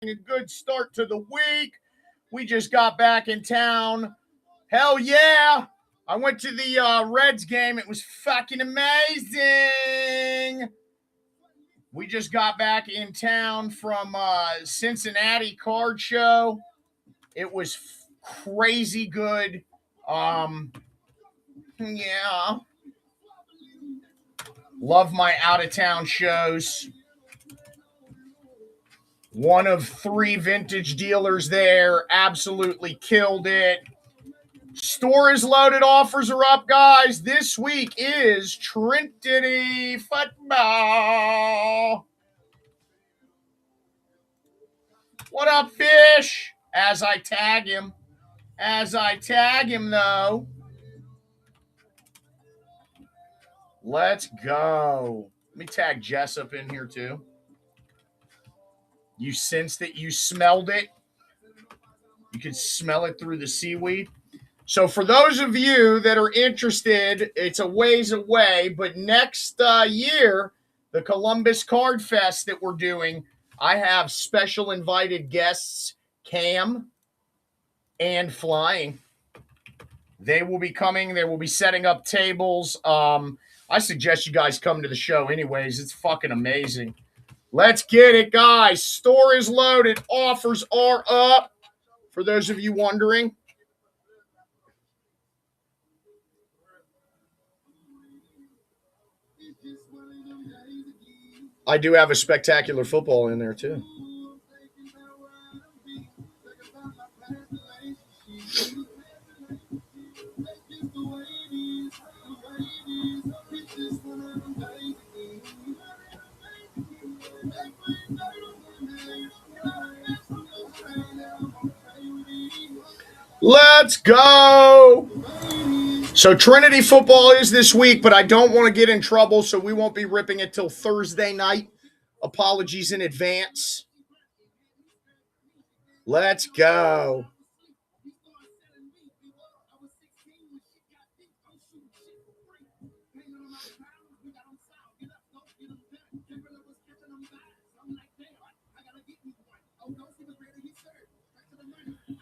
A good start to the week. We just got back in town. Hell yeah. I went to the Reds game. It was fucking amazing. We just got back in town from Cincinnati Card Show. It was crazy good. Yeah. Love my out-of-town shows. One of 3 vintage dealers there. Absolutely killed it. Store is loaded. Offers are up, guys. This week is Trinity football. What up, Fish? As I tag him, though. Let's go. Let me tag Jessup in here, too. You sensed it. You smelled it. You could smell it through the seaweed. So for those of you that are interested, it's a ways away, but next year, the Columbus Card Fest that we're doing, I have special invited guests, Cam and Flying. They will be coming. They will be setting up tables. I suggest you guys come to the show anyways. It's fucking amazing. Let's get it, guys. Store is loaded. Offers are up. For those of you wondering. I do have a spectacular football in there, too. Let's go. So Trinity football is this week, but I don't want to get in trouble, so we won't be ripping it till Thursday night. Apologies in advance. Let's go.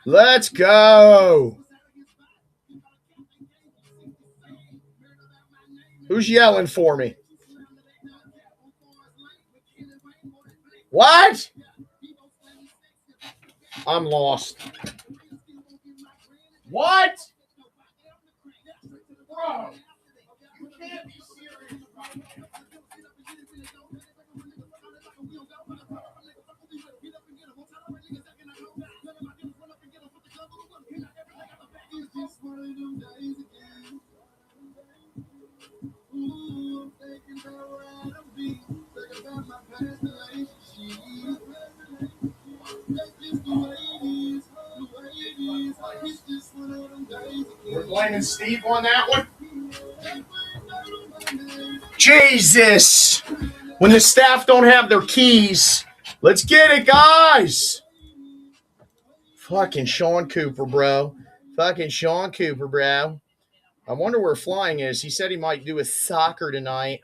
Let's go. Who's yelling for me? What? I'm lost. What? Bro, you can't be serious about that. We're blaming Steve on that one. Jesus. When the staff don't have their keys. Let's get it, guys. Fucking Sean Cooper, bro. I wonder where Flying is. He said he might do a soccer tonight.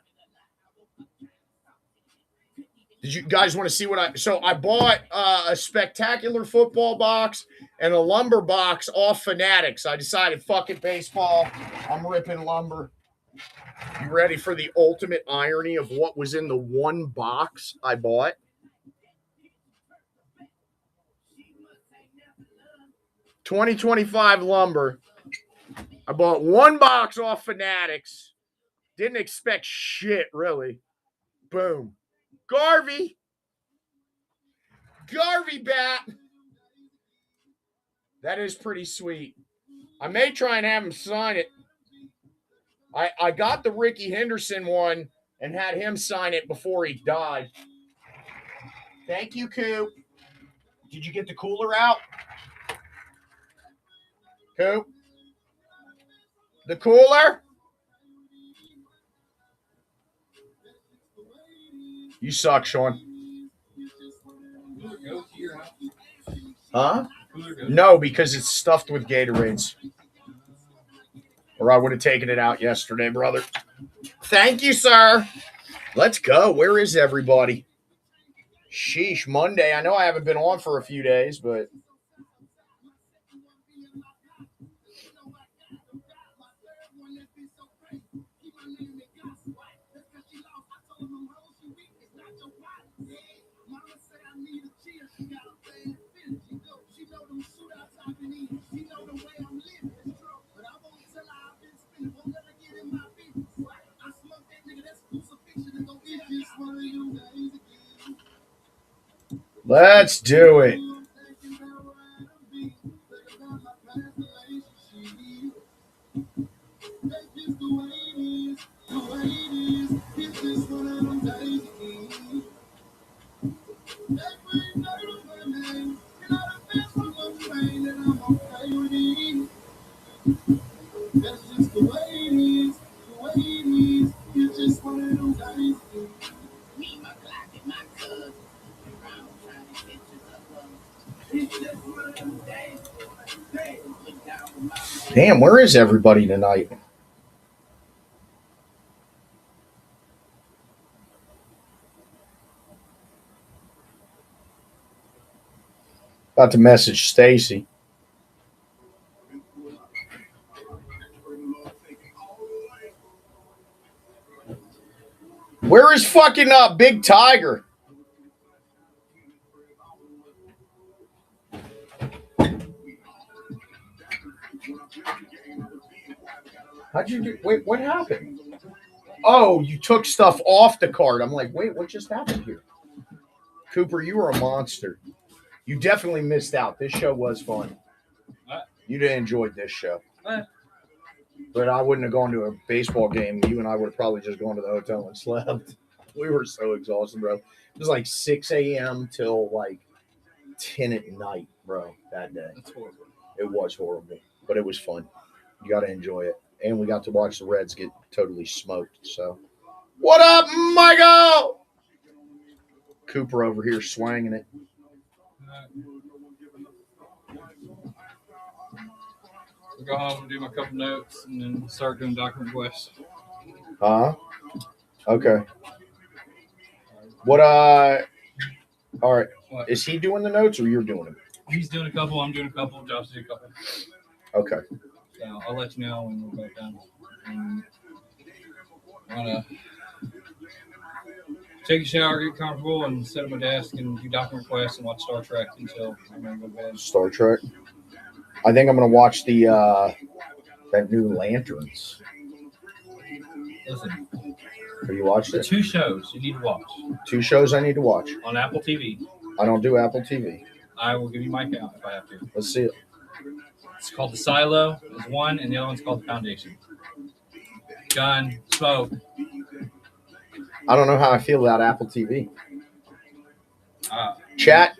Did you guys want to see what I bought a spectacular football box and a lumber box off Fanatics. I decided, fuck it, baseball. I'm ripping lumber. You ready for the ultimate irony of what was in the one box I bought? $20.25 lumber. I bought one box off Fanatics. Didn't expect shit, really. Boom. Garvey bat. That is pretty sweet. I may try and have him sign it. I got the Ricky Henderson one and had him sign it before he died. Thank you, Coop. Did you get the cooler out? Coop? The cooler? You suck, Sean. Huh? No, because it's stuffed with Gatorades. Or I would have taken it out yesterday, brother. Thank you, sir. Let's go. Where is everybody? Sheesh, Monday. I know I haven't been on for a few days, but let's do it. Damn, where is everybody tonight? About to message Stacy. Where is fucking Big Tiger? How'd you do? Wait, what happened? Oh, you took stuff off the card. I'm like, wait, what just happened here? Cooper, you were a monster. You definitely missed out. This show was fun. What? You'd have enjoyed this show. What? But I wouldn't have gone to a baseball game. You and I would have probably just gone to the hotel and slept. We were so exhausted, bro. It was like 6 a.m. till like 10 at night, bro, that day. That's horrible. It was horrible, but it was fun. You got to enjoy it. And we got to watch the Reds get totally smoked. So, what up, Michael? Cooper over here swanging it. I'll go home and do my couple notes and then start doing document requests. Okay. All right. What? Is he doing the notes or you're doing them? He's doing a couple, I'm doing a couple, Josh doing a couple. Okay. So I'll let you know when we're both done. I'm gonna take a shower, get comfortable, and sit at my desk and do document requests and watch Star Trek until I'm gonna go to bed. Star Trek. I think I'm gonna watch the that new Lanterns. Listen, Have you watched the it? 2 shows you need to watch 2 shows I need to watch. on Apple TV. I don't do Apple TV. I will give you my account if I have to. Let's see it. It's called The Silo is one, and the other one's called The Foundation. Gun, smoke. I don't know how I feel about Apple TV. Uh, Chat,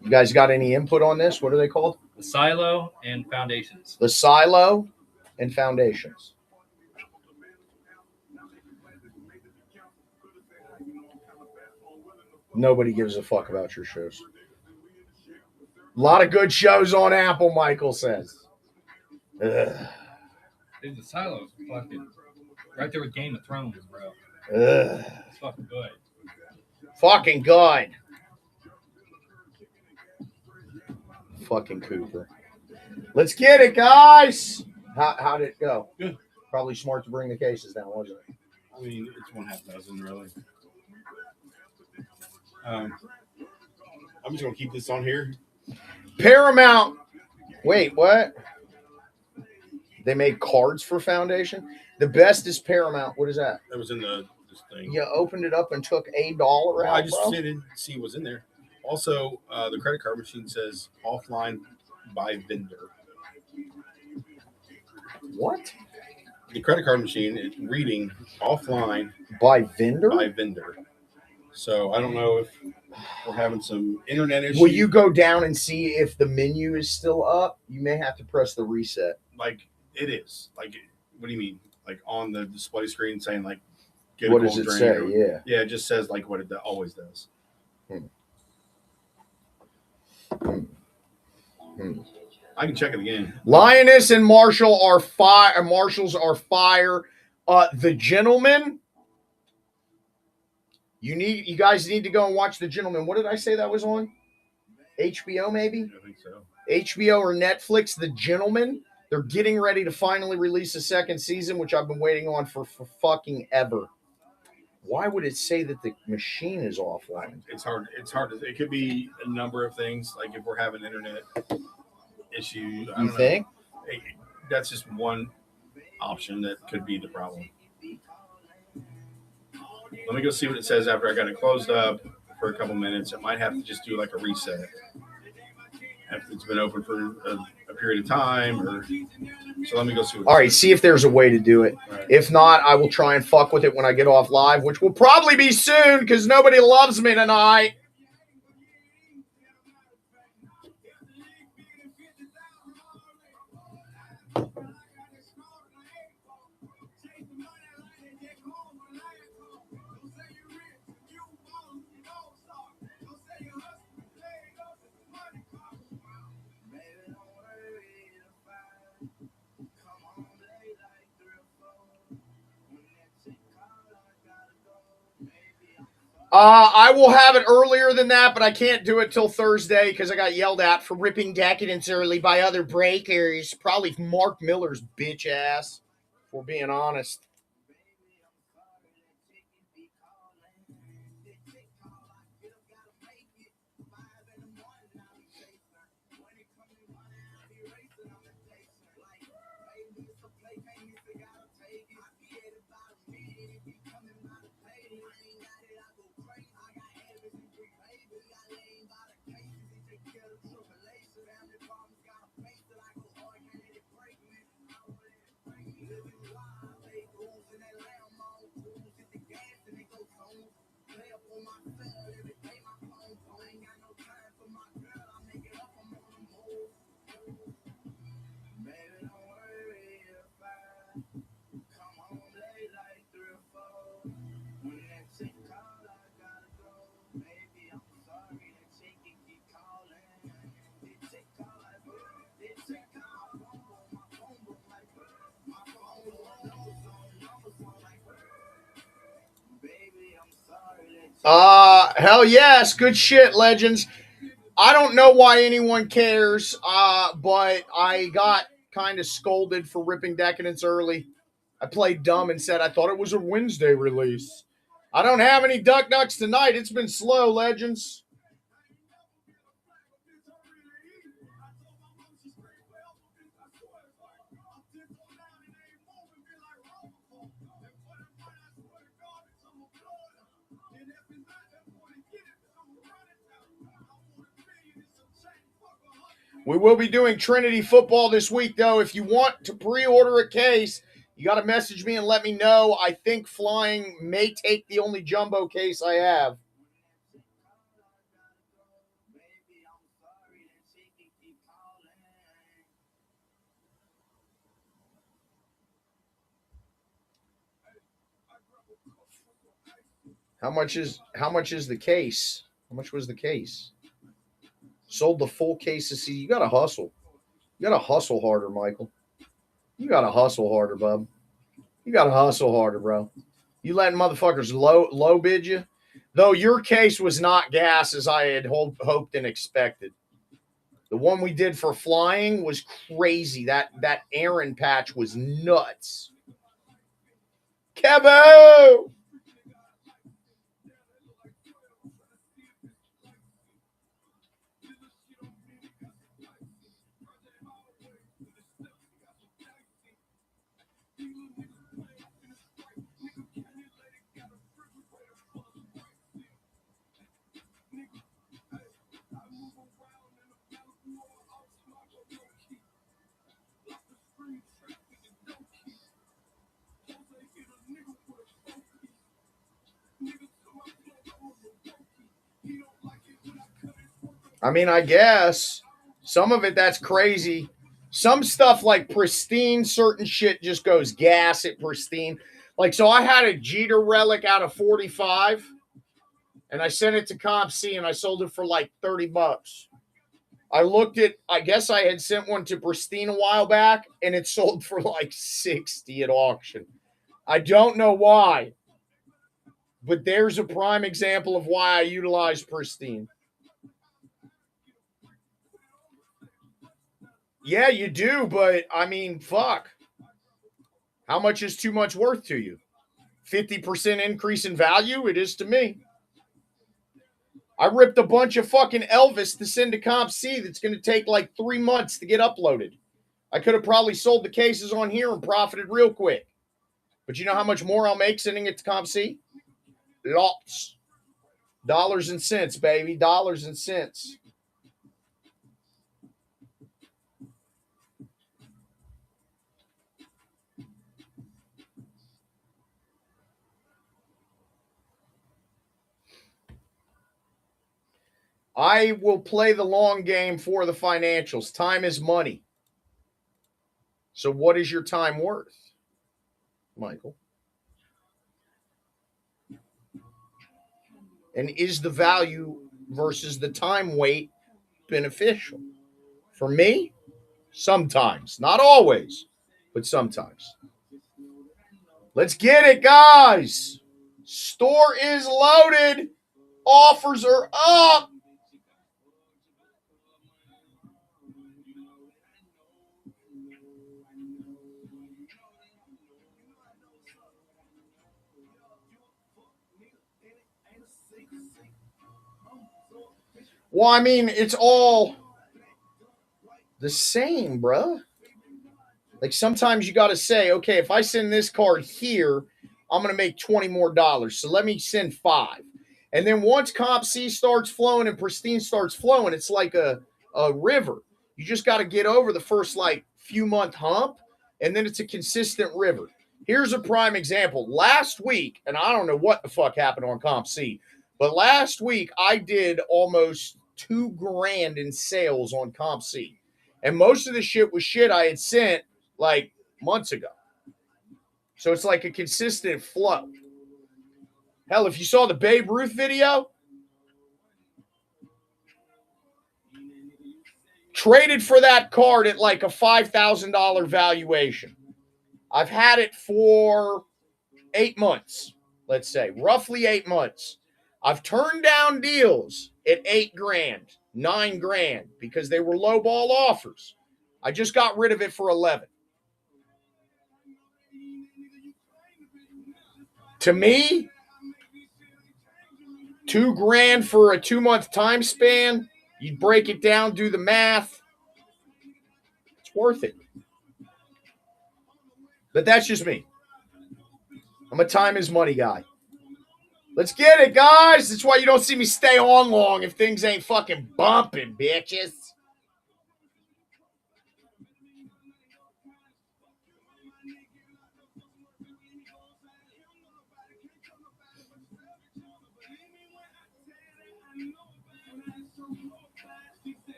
you guys got any input on this? What are they called? The Silo and Foundations. The Silo and Foundations. Nobody gives a fuck about your shows. A lot of good shows on Apple, Michael says. Ugh. Dude, The Silo's fucking right there with Game of Thrones, bro. Ugh. It's fucking good. Fucking good. Fucking Cooper. Let's get it, guys. How did it go? Good. Probably smart to bring the cases down, wasn't it? I mean, it's 1/2 dozen, really. I'm just gonna keep this on here. Paramount. Wait, what? They made cards for Foundation? The best is Paramount. What is that? That was in this thing. You opened it up and took $1 Well, out, I just bro? didn't see what's in there. Also, the credit card machine says offline by vendor. What? The credit card machine is reading offline By vendor? by vendor. So I don't know if we're having some internet issues. Will you go down and see if the menu is still up? You may have to press the reset. Like it is. Like, what do you mean? Like on the display screen saying like, get What a does cold it drink say? or- Yeah. Yeah, it just says like what it always does. I can check it again. Lioness and Marshall are fire. Marshals are fire. The gentleman. You guys need to go and watch The Gentleman. What did I say that was on? HBO maybe? I think so. HBO or Netflix, The Gentleman. They're getting ready to finally release a second season, which I've been waiting on for fucking ever. Why would it say that the machine is offline? It's hard. It could be a number of things. Like if we're having internet issue. I don't know. Think? That's just one option that could be the problem. Let me go see what it says after I got it closed up for a couple minutes. It might have to just do like a reset. If it's been open for a period of time, so let me go see. All right, see if there's a way to do it. Right. If not, I will try and fuck with it when I get off live, which will probably be soon because nobody loves me tonight. I will have it earlier than that, but I can't do it till Thursday because I got yelled at for ripping Decadence early by other breakers. Probably Mark Miller's bitch ass, if we're being honest. Hell yes, good shit, legends. I don't know why anyone cares, but I got kind of scolded for ripping Decadence early. I played dumb and said I thought it was a Wednesday release. I don't have any Duck Ducks tonight. It's been slow, legends. We will be doing Trinity football this week, though. If you want to pre-order a case, you got to message me and let me know. I think Flying may take the only jumbo case I have. How much is the case? How much was the case? Sold the full case of CD. You got to hustle. You got to hustle harder, Michael. You got to hustle harder, bub. You got to hustle harder, bro. You letting motherfuckers low bid you? Though your case was not gas as I had hoped and expected. The one we did for Flying was crazy. That Aaron patch was nuts. Kevo! I mean, I guess some of it that's crazy. Some stuff like Pristine, certain shit just goes gas at Pristine. Like, so I had a Jeter relic out of 45 and I sent it to Comp C and I sold it for like $30. I looked at, I guess I had sent one to Pristine a while back and it sold for like 60 at auction. I don't know why. But there's a prime example of why I utilize Pristine. Yeah, you do, but I mean, fuck. How much is too much worth to you? 50% increase in value? It is to me. I ripped a bunch of fucking Elvis to send to Comp C that's going to take like 3 months to get uploaded. I could have probably sold the cases on here and profited real quick. But you know how much more I'll make sending it to Comp C? Lots. Dollars and cents, baby. Dollars and cents. I will play the long game for the financials. Time is money. So what is your time worth, Michael? And is the value versus the time weight beneficial? For me, sometimes. Not always, but sometimes. Let's get it, guys. Store is loaded. Offers are up. Well, I mean, it's all the same, bruh. Like sometimes you got to say, okay, if I send this card here, I'm going to make $20 more. So let me send 5. And then once Comp C starts flowing and Pristine starts flowing, it's like a river. You just got to get over the first like few month hump, and then it's a consistent river. Here's a prime example. Last week, and I don't know what the fuck happened on Comp C, but last week I did almost $2,000 in sales on Comp C. And most of the shit was shit I had sent like months ago. So it's like a consistent flow. Hell, if you saw the Babe Ruth video, traded for that card at like a $5,000 valuation. I've had it for 8 months, let's say, roughly 8 months. I've turned down deals at $8,000, $9,000 because they were lowball offers. I just got rid of it for 11. To me, $2,000 for a 2-month time span, you break it down, do the math, it's worth it. But that's just me. I'm a time is money guy. Let's get it, guys. That's why you don't see me stay on long if things ain't fucking bumping, bitches.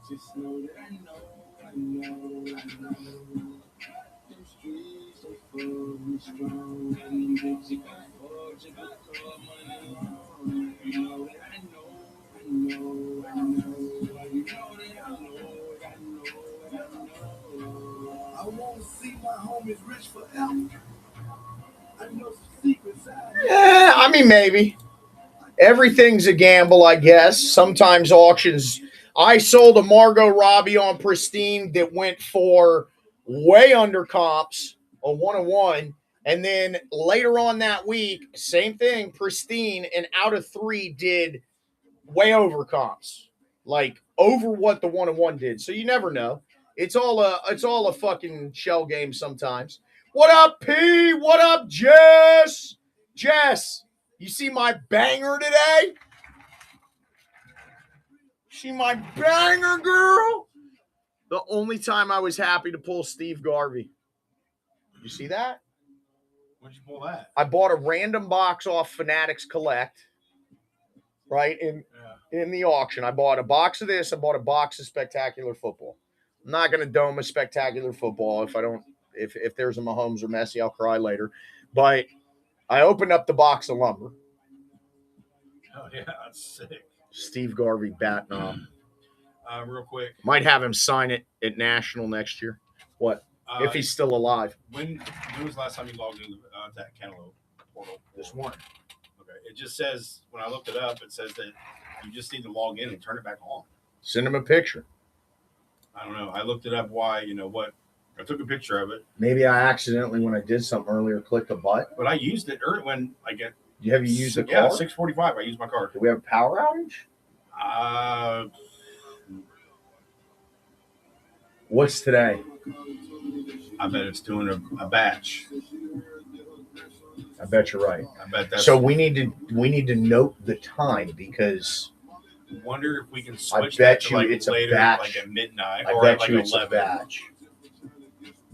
Just know that I know. Them streets are full and strong. And bitch, you got fucked, you got caught money on. You know that I know. You know that I know. I won't see my homies rich forever. I know some secrets out there. Yeah, I mean, maybe. Everything's a gamble, I guess. Sometimes auctions. I sold a Margot Robbie on Pristine that went for way under comps, a 101. And then later on that week, same thing, Pristine, and out of 3 did way over comps, like over what the 101 did. So you never know. It's all a fucking shell game sometimes. What up, P? What up, Jess? Jess, you see my banger today? See my banger, girl? The only time I was happy to pull Steve Garvey. Did you see that? Where'd you pull that? I bought a random box off Fanatics Collect, right, in the auction. I bought a box of this. I bought a box of Spectacular Football. I'm not going to dome a Spectacular Football if there's a Mahomes or Messi, I'll cry later. But I opened up the box of lumber. Oh yeah, that's sick. Steve Garvey bat knob. Real quick. Might have him sign it at National next year. What? If he's still alive. When was the last time you logged into that Cantaloupe portal? This one. Okay. It just says, when I looked it up, it says that you just need to log in and turn it back on. Send him a picture. I don't know. I looked it up why, what. I took a picture of it. Maybe I accidentally, when I did something earlier, clicked a button. But I used it when I get. Have you used the card? Yeah, 6:45. I used my card. Do we have a power outage? What's today? I bet it's doing a batch. I bet you're right. I bet that's. So we need to note the time because. Wonder if we can switch bet that to you like it's a later, batch. like at midnight, I or bet at like you it's 11. a batch.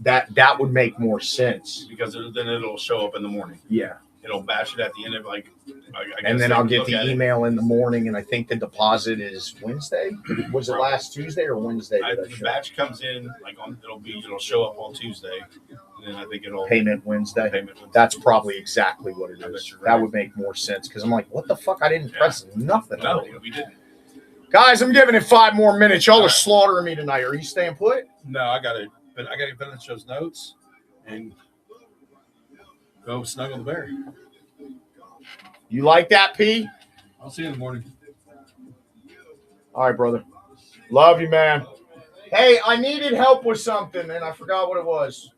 That would make more sense. Because then it'll show up in the morning. Yeah. It'll batch it at the end of I and then guess I'll get the email in the morning, and I think the deposit is Wednesday. Was it last Tuesday or Wednesday? The batch comes in it'll show up on Tuesday, and then I think it'll payment Wednesday. That's probably exactly what it is. Right. That would make more sense because I'm like, what the fuck? I didn't press nothing. No, we didn't. Guys, I'm giving it 5 more minutes. Y'all are slaughtering me tonight. Are you staying put? No, I got to finish those notes and go snuggle the bear. You like that, P? I'll see you in the morning. All right, brother. Love you, man. Hey, I needed help with something, and I forgot what it was.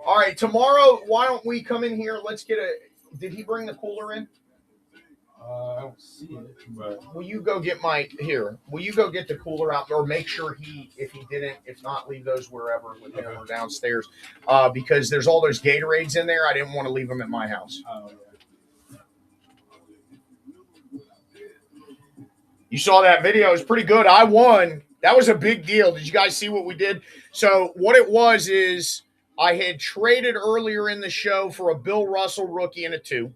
All right, tomorrow, why don't we come in here? Let's get did he bring the cooler in? I don't see it, but will you go get will you go get the cooler out, or make sure if not, leave those wherever with him or downstairs, because there's all those Gatorades in there. I didn't want to leave them at my house. Oh, yeah. You saw that video. It was pretty good. I won. That was a big deal. Did you guys see what we did? So what it was is I had traded earlier in the show for a Bill Russell rookie in a 2.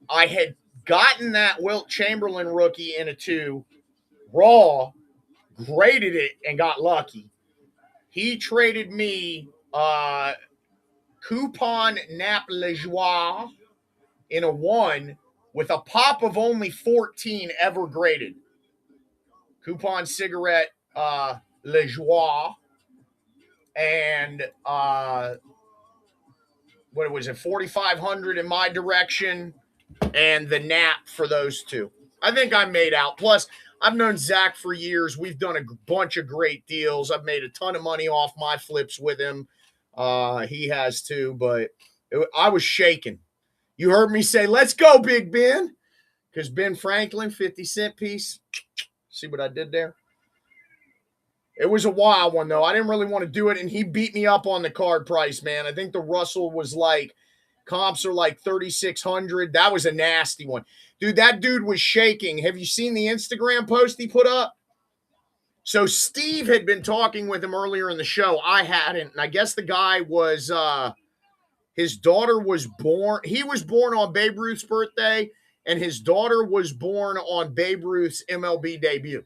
I had gotten that Wilt Chamberlain rookie in a 2, raw, graded it, and got lucky. He traded me Coupon Nap Lejoie in a 1 with a pop of only 14 ever graded. Coupon Cigarette Lejoie and what was it, 4,500 in my direction. And the nap for those 2. I think I made out. Plus, I've known Zach for years. We've done a bunch of great deals. I've made a ton of money off my flips with him. He has too, but I was shaking. You heard me say, let's go, Big Ben. Because Ben Franklin, 50-cent piece. See what I did there? It was a wild one, though. I didn't really want to do it, and he beat me up on the card price, man. I think the Russell was like, comps are like 3,600. That was a nasty one. Dude, that dude was shaking. Have you seen the Instagram post he put up? So Steve had been talking with him earlier in the show. I hadn't. And I guess the guy was, his daughter was born. He was born on Babe Ruth's birthday, and his daughter was born on Babe Ruth's MLB debut.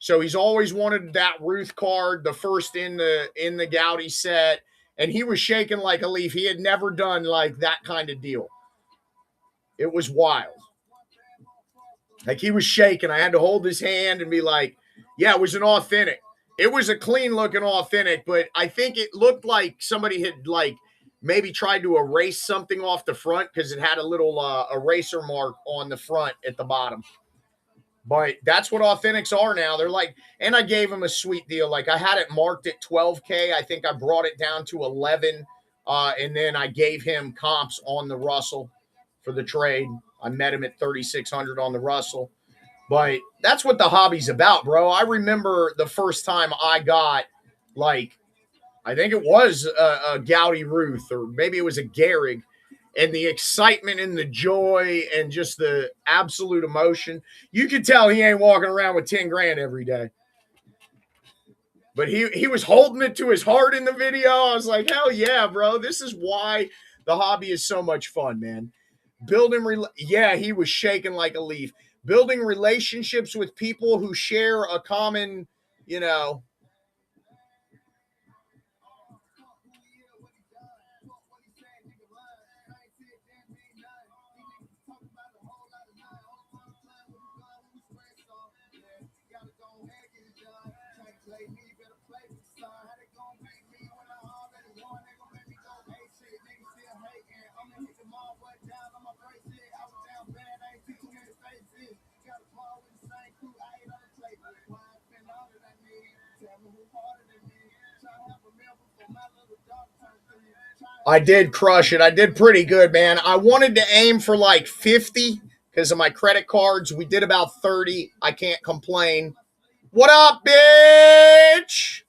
So he's always wanted that Ruth card, the first in the Gowdy set. And he was shaking like a leaf. He had never done like that kind of deal. It was wild. Like he was shaking. I had to hold his hand and be like, yeah, it was an authentic. It was a clean looking authentic, but I think it looked like somebody had like maybe tried to erase something off the front because it had a little eraser mark on the front at the bottom. But that's what authentics are now. They're like, and I gave him a sweet deal. Like I had it marked at 12K. I think I brought it down to 11. And then I gave him comps on the Russell for the trade. I met him at 3,600 on the Russell. But that's what the hobby's about, bro. I remember the first time I got like, I think it was a Gowdy Ruth, or maybe it was a Gehrig. And the excitement and the joy and just the absolute emotion. You could tell he ain't walking around with 10 grand every day. But he was holding it to his heart in the video. I was like, hell yeah, bro. This is why the hobby is so much fun, man. Yeah, he was shaking like a leaf. Building relationships with people who share a common, I did crush it. I did pretty good, man. I wanted to aim for like 50 because of my credit cards. We did about 30. I can't complain. What up, bitch?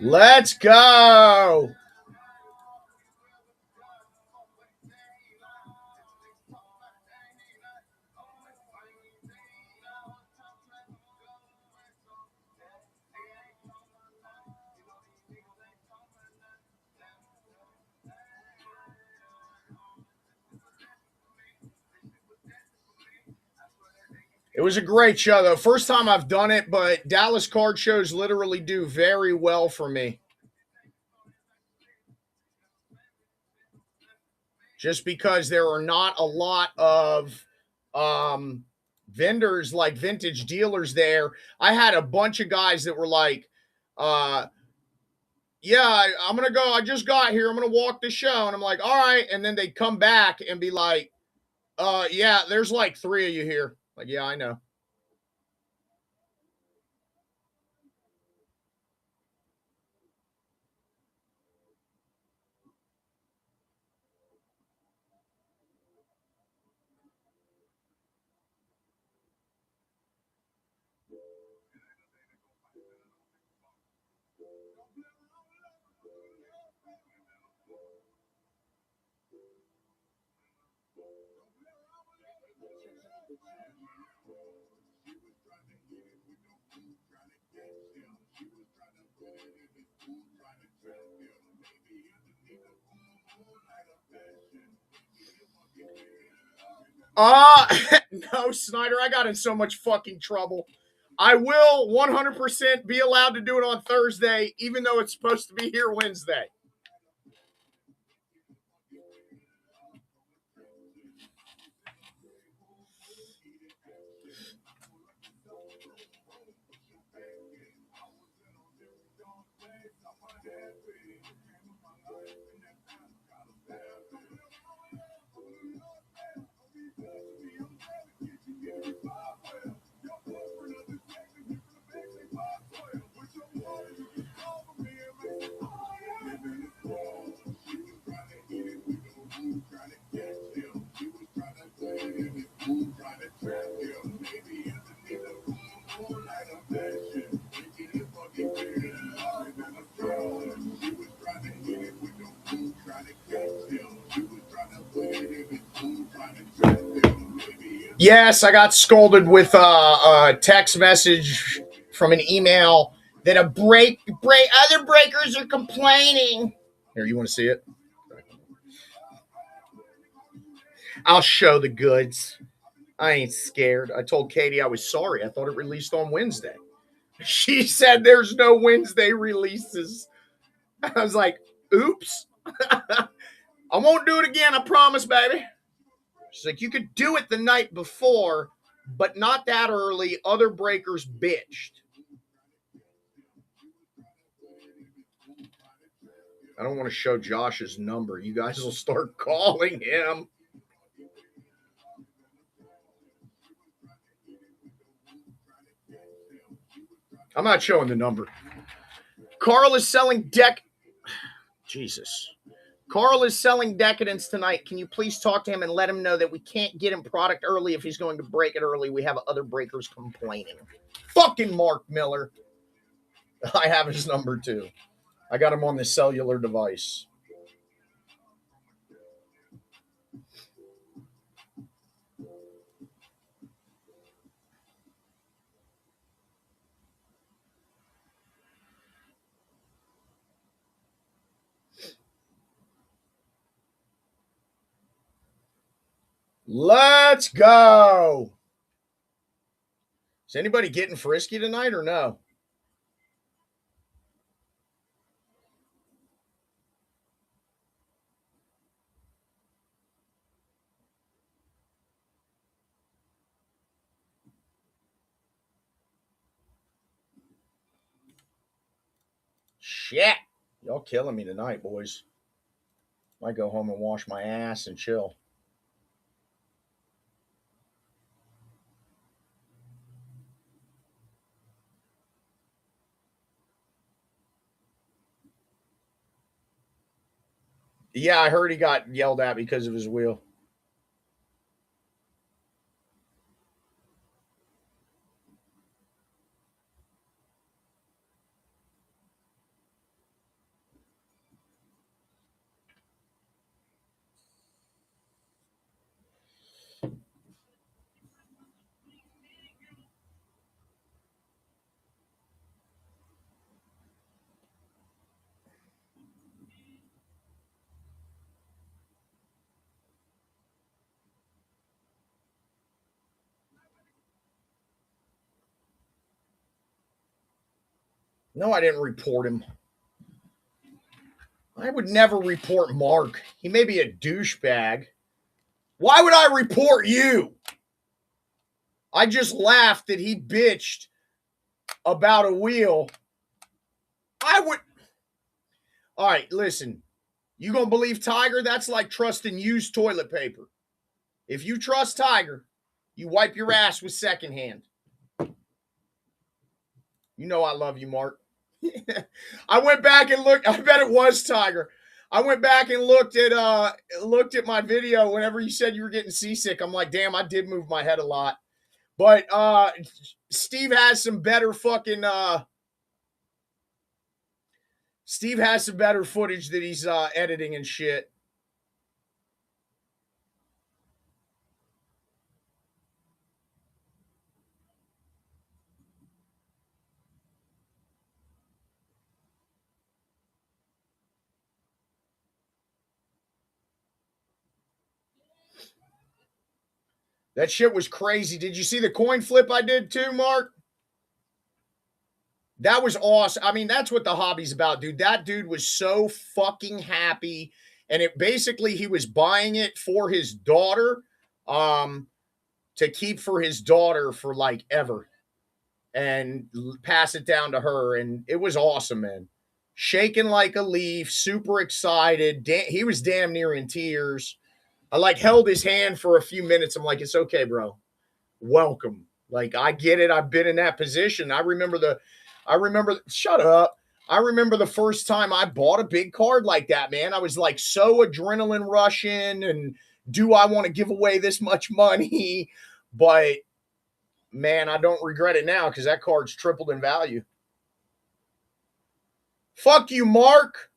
Let's go. It was a great show, though. First time I've done it, but Dallas card shows literally do very well for me. Just because there are not a lot of vendors like vintage dealers there. I had a bunch of guys that were like, yeah, I'm going to go. I just got here. I'm going to walk the show. And I'm like, all right. And then they'd come back and be like, yeah, there's like 3 of you here. Like, yeah, I know. No, Snyder, I got in so much fucking trouble. I will 100% be allowed to do it on Thursday, even though it's supposed to be here Wednesday. Yes, I got scolded with a text message from an email that other breakers are complaining. Here, you want to see it? I'll show the goods. I ain't scared. I told Katie I was sorry. I thought it released on Wednesday. She said there's no Wednesday releases. I was like, oops. I won't do it again, I promise, baby. She's like, you could do it the night before, but not that early. Other breakers bitched. I don't want to show Josh's number. You guys will start calling him. I'm not showing the number. Carl is selling Jesus. Carl is selling Decadence tonight. Can you please talk to him and let him know that we can't get him product early if he's going to break it early? We have other breakers complaining. Fucking Mark Miller. I have his number too. I got him on the cellular device. Let's go. Is anybody getting frisky tonight or no? Shit. Y'all killing me tonight, boys. Might go home and wash my ass and chill. Yeah, I heard he got yelled at because of his wheel. No, I didn't report him. I would never report Mark. He may be a douchebag. Why would I report you? I just laughed that he bitched about a wheel. I would. All right, listen. You gonna believe Tiger? That's like trusting used toilet paper. If you trust Tiger, you wipe your ass with secondhand. You know I love you, Mark. I went back and looked. I bet it was Tiger. I went back and looked at my video whenever you said you were getting seasick. I'm like, damn, I did move my head a lot. But Steve has some better fucking Steve has some better footage that he's editing and shit. That shit was crazy. Did you see the coin flip I did too, Mark? That was awesome. I mean, that's what the hobby's about, dude. That dude was so fucking happy. And it basically, he was buying it for his daughter, to keep for his daughter for like ever and pass it down to her. And it was awesome, man. Shaking like a leaf, super excited. He was damn near in tears. I like held his hand for a few minutes. I'm like, it's okay, bro. Welcome. Like, I get it. I've been in that position. Shut up. I remember the first time I bought a big card like that, man. I was like so adrenaline rushing and do I want to give away this much money? But man, I don't regret it now because that card's tripled in value. Fuck you, Mark.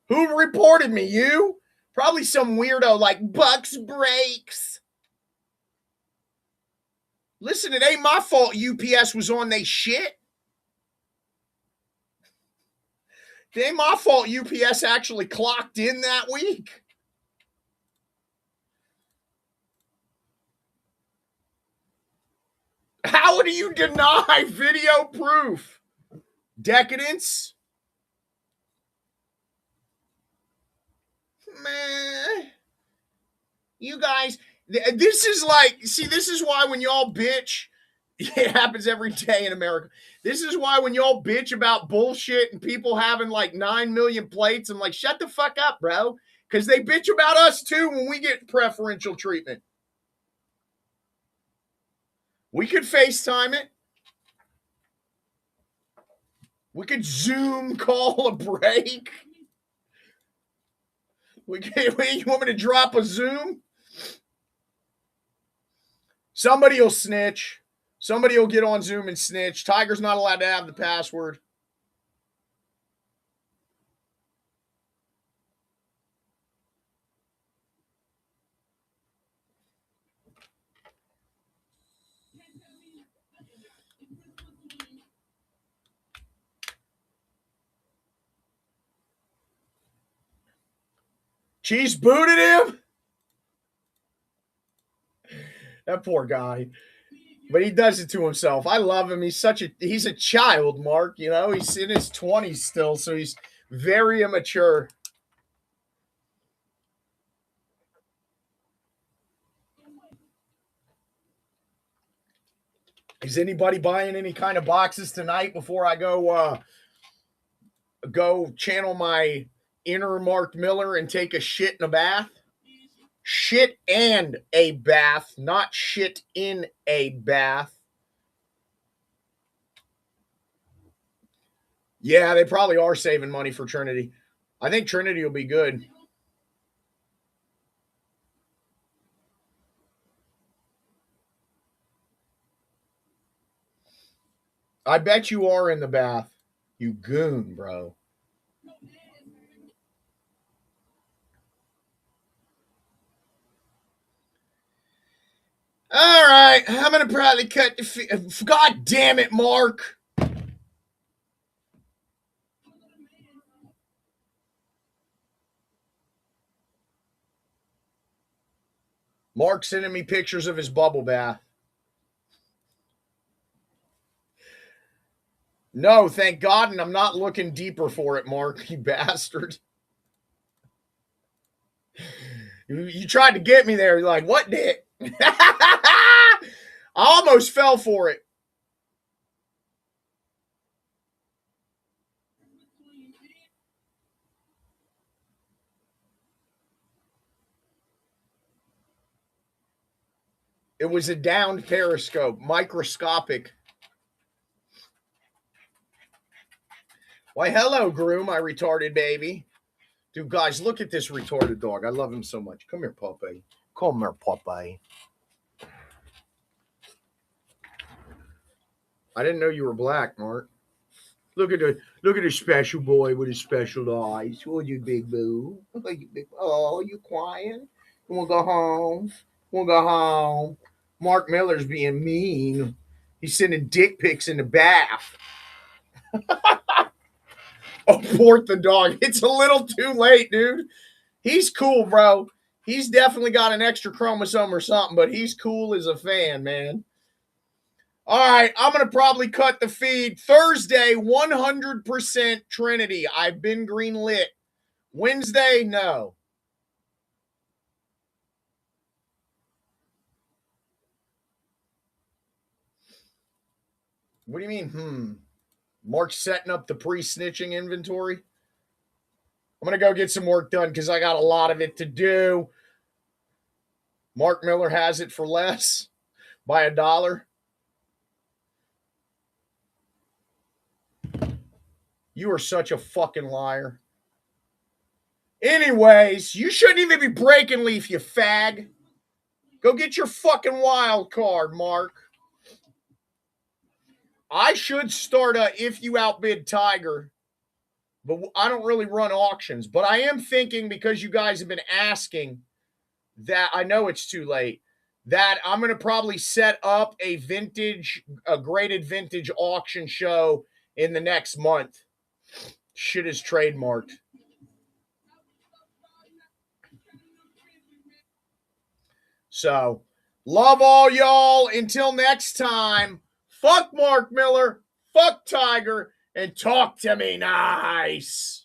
Who reported me? You? Probably some weirdo like Bucks Breaks. Listen, it ain't my fault UPS was on they shit. It ain't my fault UPS actually clocked in that week. How do you deny video proof? Decadence? Man. You guys, this is like, see, this is why when y'all bitch, it happens every day in America. This is why when y'all bitch about bullshit and people having like 9 million plates, I'm like, shut the fuck up, bro. Because they bitch about us too when we get preferential treatment. We could FaceTime it. We could Zoom call a break. You want me to drop a Zoom? Somebody will snitch. Somebody will get on Zoom and snitch. Tiger's not allowed to have the password. Cheese booted him? That poor guy. But he does it to himself. I love him. He's a child, Mark. You know, he's in his 20s still, so he's very immature. Is anybody buying any kind of boxes tonight before I go channel my inner Mark Miller and take a shit in a bath? Shit and a bath, not shit in a bath. Yeah, they probably are saving money for Trinity. I think Trinity will be good. I bet you are in the bath. You goon, bro. All right, I'm going to probably cut the God damn it, Mark. Mark sending me pictures of his bubble bath. No, thank God, and I'm not looking deeper for it, Mark, you bastard. You tried to get me there. You're like, what, Dick? I almost fell for it. It was a downed periscope, microscopic. Why, hello, Groom, my retarded baby. Dude, guys, look at this retarded dog. I love him so much. Come here, puppy. Come here, puppy. I didn't know you were black, Mark. Look at the special boy with his special eyes. Oh, you big boo. Oh, you crying? You want to go home? Want to go home? Mark Miller's being mean. He's sending dick pics in the bath. Abort the dog. It's a little too late, dude. He's cool, bro. He's definitely got an extra chromosome or something, but he's cool as a fan, man. All right, I'm going to probably cut the feed. Thursday, 100% Trinity. I've been green lit. Wednesday, no. What do you mean, Mark's setting up the pre-snitching inventory. I'm going to go get some work done because I got a lot of it to do. Mark Miller has it for less by $1. You are such a fucking liar. Anyways, you shouldn't even be breaking leaf, you fag. Go get your fucking wild card, Mark. I should start a if you outbid Tiger, but I don't really run auctions. But I am thinking, because you guys have been asking, that I know it's too late, that I'm going to probably set up a graded vintage auction show in the next month. Shit is trademarked. So, love all y'all. Until next time, fuck Mark Miller, fuck Tiger, and talk to me nice.